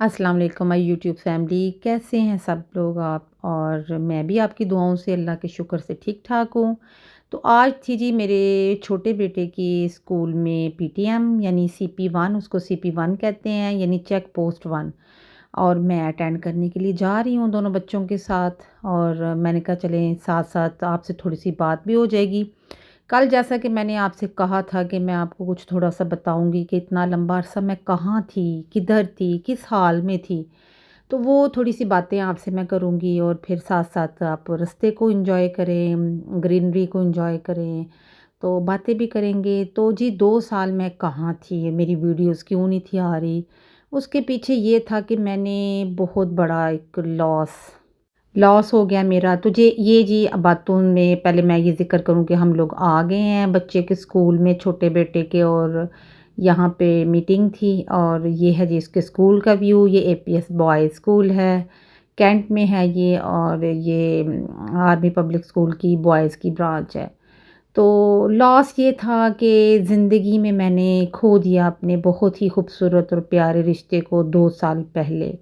अस्सलाम वालेकुम my YouTube family, कैसे हैं सब लोग आप। और मैं भी आपकी दुआओं से अल्लाह के शुक्र से ठीक ठाक हूँ। तो आज थी जी मेरे छोटे बेटे की स्कूल में पीटीएम यानी CP1, उसको CP1 कहते हैं यानी चेक पोस्ट 1। और मैं अटेंड करने के लिए जा रही हूँ दोनों बच्चों के साथ। और मैंने कहा चलें साथ साथ आपसे थोड़ी सी बात भी हो जाएगी। कल जैसा कि मैंने आपसे कहा था कि मैं आपको कुछ थोड़ा-सा बताऊँगी कि इतना लंबा अरसा मैं कहाँ थी, किधर थी, किस हाल में थी। तो वो थोड़ी-सी बातें आपसे मैं करूँगी और फिर साथ-साथ आप रास्ते को एन्जॉय करें, ग्रीनरी को एन्जॉय करें, तो बातें भी करेंगे। तो जी 2 साल मैं कहाँ थी, मेरी वीडियोज़ क्यों नहीं थी आ रही, उसके पीछे ये था कि मैंने बहुत बड़ा एक लॉस हो गया मेरा। तो ये जी बातों में पहले मैं ये ज़िक्र करूँ कि हम लोग आ गए हैं बच्चे के स्कूल में, छोटे बेटे के, और यहाँ पे मीटिंग थी। और ये है जी इसके स्कूल का व्यू। ये APS बॉयज़ स्कूल है, कैंट में है ये। और ये आर्मी पब्लिक स्कूल की बॉयज़ की ब्रांच है। तो लॉस ये था कि ज़िंदगी में मैंने खो दिया अपने बहुत ही खूबसूरत और प्यारे रिश्ते को 2 साल पहले।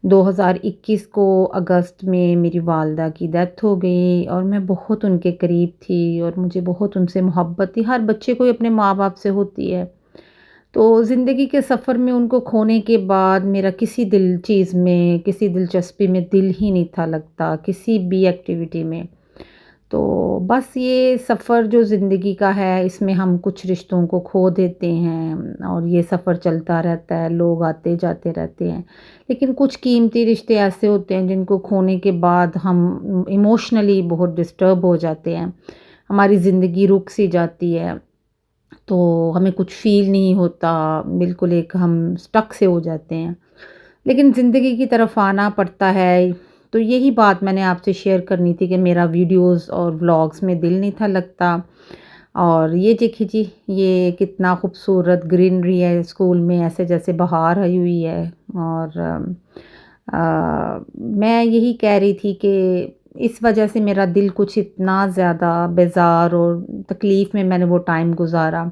2021 को अगस्त में मेरी वालदा की डेथ हो गई और मैं बहुत उनके करीब थी और मुझे बहुत उनसे मोहब्बत थी। हर बच्चे को ही अपने माँ-बाप से होती है। तो ज़िंदगी के सफ़र में उनको खोने के बाद मेरा किसी चीज़ में, किसी दिलचस्पी में दिल ही नहीं था लगता, किसी भी एक्टिविटी में। तो बस ये सफ़र जो ज़िंदगी का है, इसमें हम कुछ रिश्तों को खो देते हैं और ये सफ़र चलता रहता है, लोग आते जाते रहते हैं। लेकिन कुछ कीमती रिश्ते ऐसे होते हैं जिनको खोने के बाद हम इमोशनली बहुत डिस्टर्ब हो जाते हैं। हमारी ज़िंदगी रुक सी जाती है, तो हमें कुछ फ़ील नहीं होता, बिल्कुल एक हम स्टक से हो जाते हैं। लेकिन ज़िंदगी की तरफ आना पड़ता है। तो यही बात मैंने आपसे शेयर करनी थी कि मेरा वीडियोज़ और व्लॉग्स में दिल नहीं था लगता। और ये देखिए जी, ये कितना खूबसूरत ग्रीनरी है स्कूल में, ऐसे जैसे बहार आई हुई है। और मैं यही कह रही थी कि इस वजह से मेरा दिल कुछ इतना ज़्यादा बेज़ार और तकलीफ़ में मैंने वो टाइम गुज़ारा।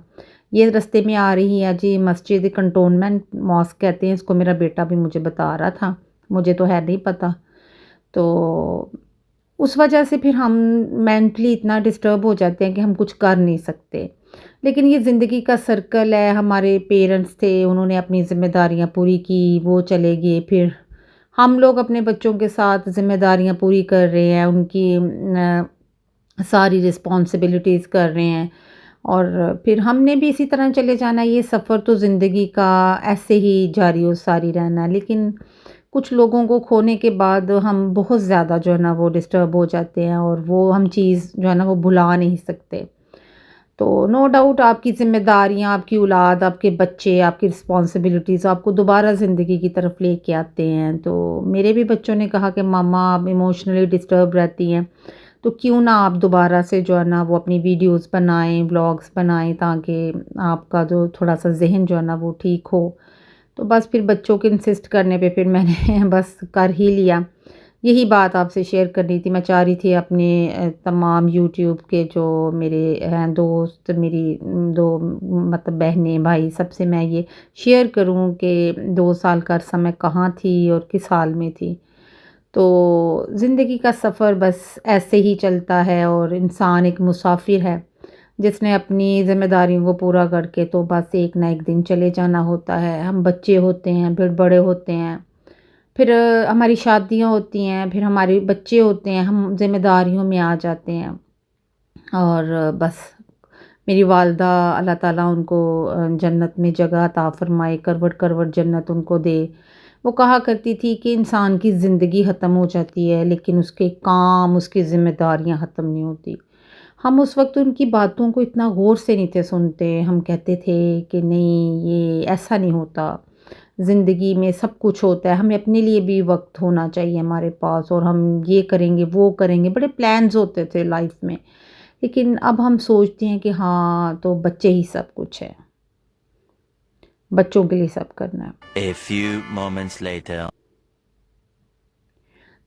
ये रास्ते में आ रही है जी मस्जिद, कंटोनमेंट मॉस्क कहते हैं इसको, मेरा बेटा भी मुझे बता रहा था, मुझे तो है नहीं पता। तो उस वजह से फिर हम मेंटली इतना डिस्टर्ब हो जाते हैं कि हम कुछ कर नहीं सकते। लेकिन ये ज़िंदगी का सर्कल है, हमारे पेरेंट्स थे, उन्होंने अपनी ज़िम्मेदारियाँ पूरी की, वो चले गए, फिर हम लोग अपने बच्चों के साथ ज़िम्मेदारियाँ पूरी कर रहे हैं, उनकी सारी रिस्पॉन्सिबिलिटीज़ कर रहे हैं। और फिर हमने भी इसी तरह चले जाना है। ये सफ़र तो ज़िंदगी का ऐसे ही जारी और सारी रहना है। लेकिन कुछ लोगों को खोने के बाद हम बहुत ज़्यादा जो है ना वो डिस्टर्ब हो जाते हैं और वो हम चीज़ जो है ना वो भुला नहीं सकते। तो नो डाउट आपकी ज़िम्मेदारियाँ, आपकी औलाद, आपके बच्चे, आपकी रिस्पॉन्सिबिलिटीज़ आपको दोबारा ज़िंदगी की तरफ लेके आते हैं। तो मेरे भी बच्चों ने कहा कि मम्मा आप इमोशनली डिस्टर्ब रहती हैं, तो क्यों ना आप दोबारा से जो है ना वो अपनी वीडियोज़ बनाएँ, व्लॉग्स बनाएँ, ताकि आपका जो थोड़ा-सा ज़हन जो है ना वो ठीक हो। तो बस फिर बच्चों के इंसिस्ट करने पे फिर मैंने बस कर ही लिया। यही बात आपसे शेयर करनी थी। मैं चाह रही थी अपने तमाम यूट्यूब के जो मेरे हैं दोस्त, मेरी 2 मतलब बहनें, भाई, सबसे मैं ये शेयर करूँ कि 2 साल का अरसा मैं कहाँ थी और किस हाल में थी। तो ज़िंदगी का सफ़र बस ऐसे ही चलता है और इंसान एक मुसाफ़िर है, जिसने अपनी ज़िम्मेदारियों को पूरा करके तो बस एक ना एक दिन चले जाना होता है। हम बच्चे होते हैं, फिर बड़े होते हैं, फिर हमारी शादियाँ होती हैं, फिर हमारे बच्चे होते हैं, हम ज़िम्मेदारियों में आ जाते हैं। और बस मेरी वालदा, अल्लाह ताला उनको जन्नत में जगह अता फ़रमाए, करवट-करवट जन्नत उनको दे। वो कहा करती थी कि इंसान की ज़िंदगी ख़त्म हो जाती है, लेकिन उसके काम, उसकी ज़िम्मेदारियाँ ख़त्म नहीं होती। हम उस वक़्त उनकी बातों को इतना गौर से नहीं थे सुनते। हम कहते थे कि नहीं, ये ऐसा नहीं होता। ज़िंदगी में सब कुछ होता है, हमें अपने लिए भी वक़्त होना चाहिए हमारे पास, और हम ये करेंगे, वो करेंगे, बड़े प्लान्स होते थे लाइफ़ में। लेकिन अब हम सोचते हैं कि हाँ, तो बच्चे ही सब कुछ है, बच्चों के लिए सब करना है। A few moments later.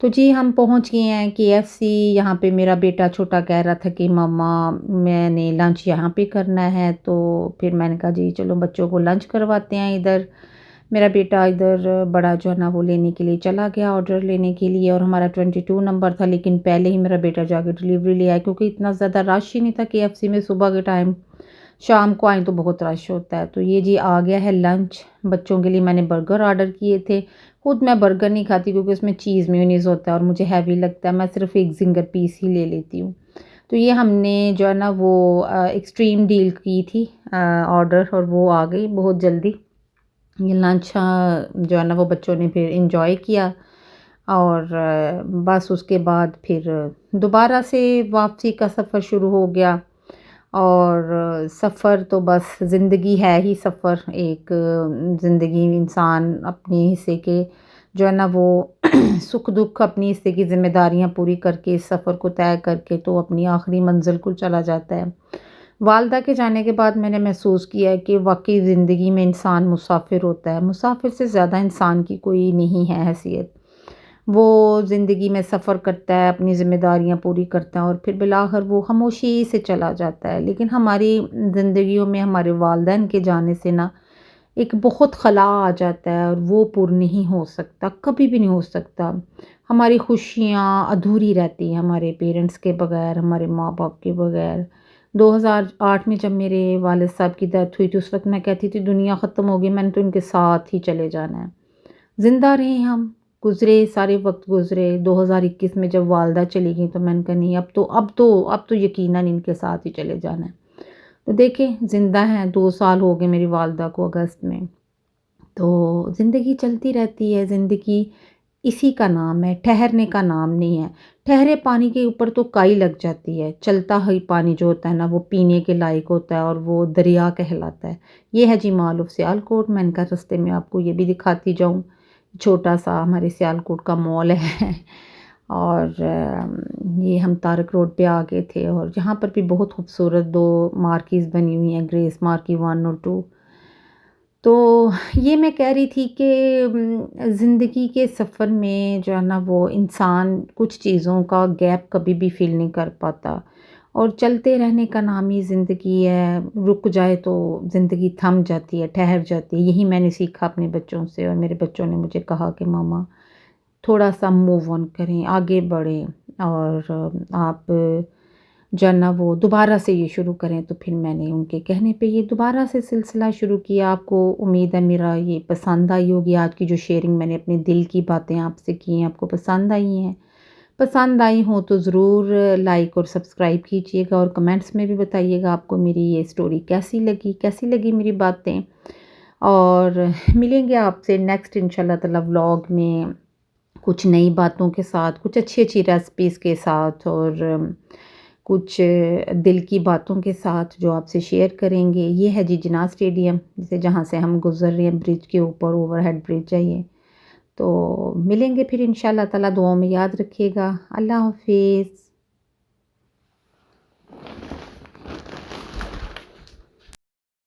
तो जी हम पहुँच गए हैं KFC। यहाँ पे मेरा बेटा छोटा कह रहा था कि मम्मा मैंने लंच यहाँ पे करना है, तो फिर मैंने कहा जी चलो बच्चों को लंच करवाते हैं इधर। मेरा बेटा इधर बड़ा जो है ना वो लेने के लिए चला गया, ऑर्डर लेने के लिए, और हमारा 22 नंबर था, लेकिन पहले ही मेरा बेटा जाके डिलीवरी ले आया क्योंकि इतना ज़्यादा रश ही नहीं था केएफसी में सुबह के टाइम। शाम को आएँ तो बहुत रश होता है। तो ये जी आ गया है लंच। बच्चों के लिए मैंने बर्गर ऑर्डर किए थे। खुद मैं बर्गर नहीं खाती क्योंकि उसमें चीज़ मेयोनीज़ होता है और मुझे हैवी लगता है, मैं सिर्फ़ एक ज़िंगर पीस ही ले लेती हूँ। तो ये हमने जो है ना वो एक्सट्रीम डील की थी ऑर्डर, और वो आ गई बहुत जल्दी। ये लंच जो है ना वो बच्चों ने फिर एन्जॉय किया, और बस उसके बाद फिर दोबारा से वापसी का सफ़र शुरू हो गया। और सफ़र तो बस ज़िंदगी है ही सफ़र, एक ज़िंदगी इंसान अपने हिस्से के जो है ना वो सुख-दुख अपनी हिस्से की ज़िम्मेदारियाँ पूरी करके इस सफ़र को तय करके तो अपनी आखिरी मंज़िल को चला जाता है। वालिदा के जाने के बाद मैंने महसूस किया है कि वाक़ई ज़िंदगी में इंसान मुसाफ़िर होता है। मुसाफ़िर से ज़्यादा इंसान की कोई नहीं है हैसियत। वो ज़िंदगी में सफ़र करता है, अपनी ज़िम्मेदारियाँ पूरी करता है और फिर बिलाख़िर वो ख़ामोशी से चला जाता है। लेकिन हमारी ज़िंदगियों में हमारे वालिदैन के जाने से ना एक बहुत ख़ला आ जाता है, और वो पुर नहीं हो सकता, कभी भी नहीं हो सकता। हमारी खुशियाँ अधूरी रहती हैं हमारे पेरेंट्स के बग़ैर, हमारे माँ-बाप के बग़ैर। 2008 में जब मेरे वालिद साहब की डेथ हुई थी, उस वक़्त मैं कहती थी दुनिया ख़त्म हो गई, मैंने तो इनके साथ ही चले जाना है। ज़िंदा रहे हम, गुज़रे सारे वक़्त गुज़रे। 2021 में जब वालिदा चली गईं तो मैंने कहा नहीं, अब तो यकीनन इनके साथ ही चले जाना है। तो देखें ज़िंदा हैं, 2 साल हो गए मेरी वालिदा को अगस्त में। तो ज़िंदगी चलती रहती है, ज़िंदगी इसी का नाम है, ठहरने का नाम नहीं है। ठहरे पानी के ऊपर तो काई लग जाती है, चलता हुई पानी जो होता है ना वो पीने के लायक होता है और वो दरिया कहलाता है। ये है जी माल ऑफ सियालकोट। मैंने कहा रास्ते में आपको ये भी दिखाती जाऊँ। छोटा-सा हमारे सियालकोट का मॉल है और ये हम तारक रोड पे आ गए थे, और यहाँ पर भी बहुत खूबसूरत 2 मार्कीज़ बनी हुई हैं, ग्रेस मार्की 1 और 2। तो ये मैं कह रही थी कि ज़िंदगी के सफ़र में जो है ना वो इंसान कुछ चीज़ों का गैप कभी भी फ़ील नहीं कर पाता, और चलते रहने का नाम ही ज़िंदगी है। रुक जाए तो ज़िंदगी थम जाती है, ठहर जाती है। यही मैंने सीखा अपने बच्चों से, और मेरे बच्चों ने मुझे कहा कि मामा थोड़ा-सा मूव ऑन करें, आगे बढ़ें, और आप जो है ना वो दोबारा से ये शुरू करें। तो फिर मैंने उनके कहने पे ये दोबारा से सिलसिला शुरू किया। आपको उम्मीद है मेरा ये पसंद आई होगी, आज की जो शेयरिंग मैंने अपने दिल की बातें आपसे की हैं, आपको पसंद आई हैं। पसंद आई हो तो ज़रूर लाइक और सब्सक्राइब कीजिएगा, और कमेंट्स में भी बताइएगा आपको मेरी ये स्टोरी कैसी लगी मेरी बातें। और मिलेंगे आपसे नेक्स्ट इंशाल्लाह ताला व्लॉग में, कुछ नई बातों के साथ, कुछ अच्छी-अच्छी रेसिपीज़ के साथ, और कुछ दिल की बातों के साथ जो आपसे शेयर करेंगे। ये है जी जिन्ना स्टेडियम, जैसे जहाँ से हम गुज़र रहे हैं ब्रिज के ऊपर, ओवरहेड ब्रिज है ये। तो मिलेंगे फिर इंशाल्लाह ताला, दुआओं में याद रखिएगा। अल्लाह हाफ़िज़।